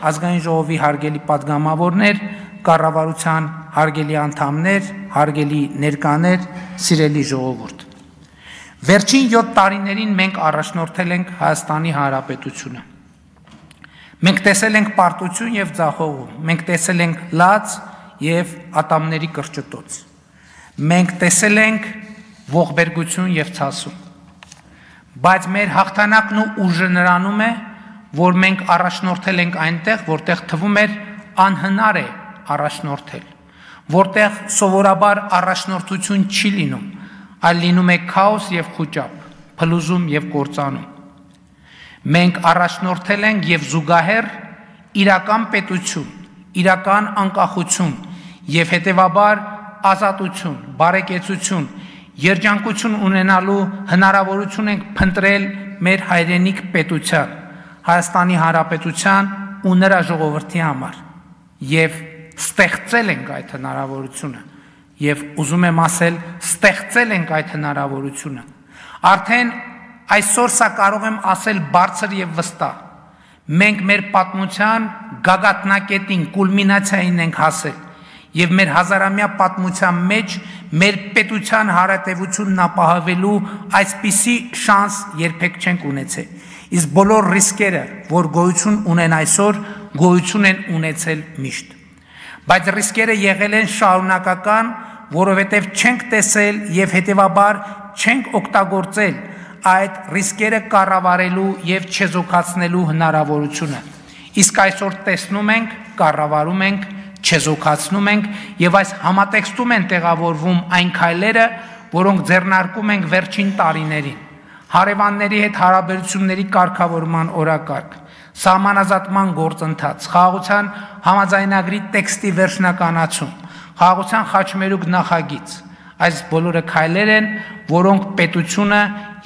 ազգային ժողովի հարգելի պատգամավորներ, կառավարության հարգելի անդամներ, հարգելի ներկաներ, սիրելի ժողովուրդ։ Վերջին 7 տարիներին մենք առաջնորդել ենք Հայաստանի Հանրապետությունը։ Մենք տեսել ենք պարտություն եւ ձախողում, մենք տեսել ենք լաց եւ ատամների կրճտոց։ Մենք տեսել ենք ողբերգություն եւ ցասում։ Բայց մեր հաղթանակն ու ուժը նրանում է, որ մենք առաջնորդել ենք այնտեղ, որտեղ թվում էր անհնար է առաջնորդել, որտեղ սովորաբար առաջնորդություն չի լինում, այլ լինում է քաոս եւ խուճապ, փլուզում եւ կործանում։ Մենք առաջնորդել ենք եւ զուգահեռ իրական պետություն, իրական անկախություն եւ հետեւաբար ազատություն, բարեկեցություն, երջանկություն ունենալու հնարավորություն ենք փնտրել մեր հայրենիք պետության, Հայաստանի Հանրապետության ու նրա ժողովրդի համար եւ ստեղծել ենք այդ հնարավորությունը եւ ուզում եմ ասել ստեղծել ենք այդ հնարավորությունը արդեն այսօր սա կարող եմ ասել բարձր եւ վստահ մենք մեր պատմության գագաթնակետին կուլմինացիային ենք հասել եւ մեր հազարամյա պատմության մեջ մեր պետության հարատեվությունն ապահովելու այսպիսի շանս երբեք չենք ունեցել իսկ բոլոր ռիսկերը որ գոյություն ունեն այսօր գոյություն են ունեցել միշտ բայց ռիսկերը եղել են շարունակական որովհետև չենք տեսել եւ հետեւաբար չենք օգտագործել այդ ռիսկերը կառավարելու եւ չեզոքացնելու հնարավորությունը իսկ այսօր տեսնում ենք կառավարում ենք չեզոքացնում ենք եւ այս համատեքստում են տեղավորվում այն քայլերը որոնք ձեռնարկում ենք վերջին տարիներին հարևանների հետ հարաբերությունների կարգավորման օրակարգ սահմանազատման գործընթաց խաղաղության համաձայնագրի տեքստի վերջնականացում խաղաղության խաչմերուկ նախագիծ այս բոլորը քայլեր են որոնք պետությունը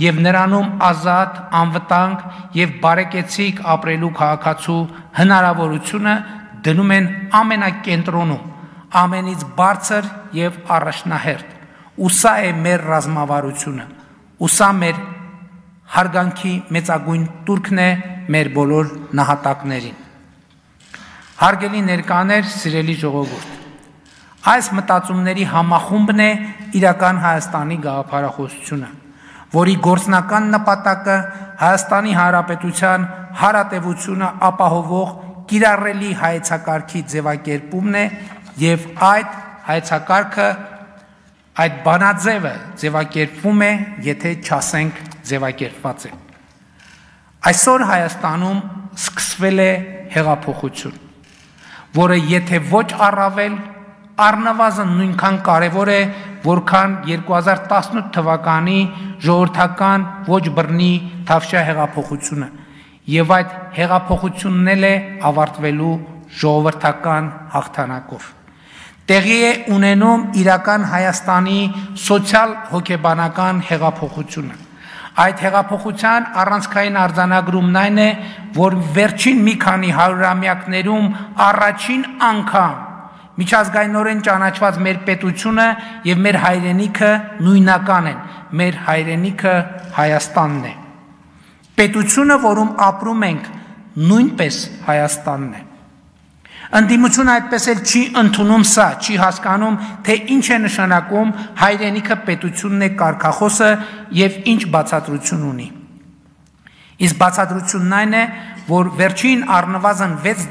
եւ նրանում ազատ անվտանգ եւ բարեկեցիկ ապրելու քաղաքացու հնարավորությունը դնում են ամենակենտրոնում ամենից բարձր եւ առաջնահերթ ու սա է մեր ռազմավարությունը ու սա մեր հարգանքի մեծագույն տուրքն է մեր բոլոր նահատակներին հարգելի ներկաներ սիրելի ժողովուրդ այս մտածումների համախումբն է իրական Հայաստանի գաղափարախոսությունը որի գործնական նպատակը Հայաստանի Հանրապետության հարատեվությունը ապահովող կիրառելի հայեցակարգի ձևակերպումն է եւ այդ հայեցակարգը այդ բանաձևը ձևակերպվում է եթե չասենք ձևակերպված է այսօր Հայաստանում սկսվել է հեղափոխություն որը եթե ոչ առավել առնվազն նույնքան կարևոր է որքան 2018 թվականի ժողովրդական ոչ բռնի Թավշյա հեղափոխությունը եւ այդ հեղափոխությունն էլ է ավարտվելու ժողովրդական հաղթանակով տեղի է ունենում իրական Հայաստանի սոցիալ հոգեբանական հեղափոխությունը այդ հեղափոխության առանցքային արձանագրումն այն է որ վերջին մի քանի հարյուրամյակներում առաջին անգամ միջազգայինորեն ճանաչված մեր պետությունը եւ մեր հայրենիքը նույնական են մեր հայրենիքը Հայաստանն է պետությունը որում ապրում ենք նույնպես Հայաստանն է ընդդիմությունը այդպես էլ չի ընդունում սա չի հասկանում թե ինչ է նշանակում հայրենիքը պետությունն է կարգախոսը եւ ինչ բացատրություն ունի իսկ բացատրությունն այն է որ վերջին առնվազն 6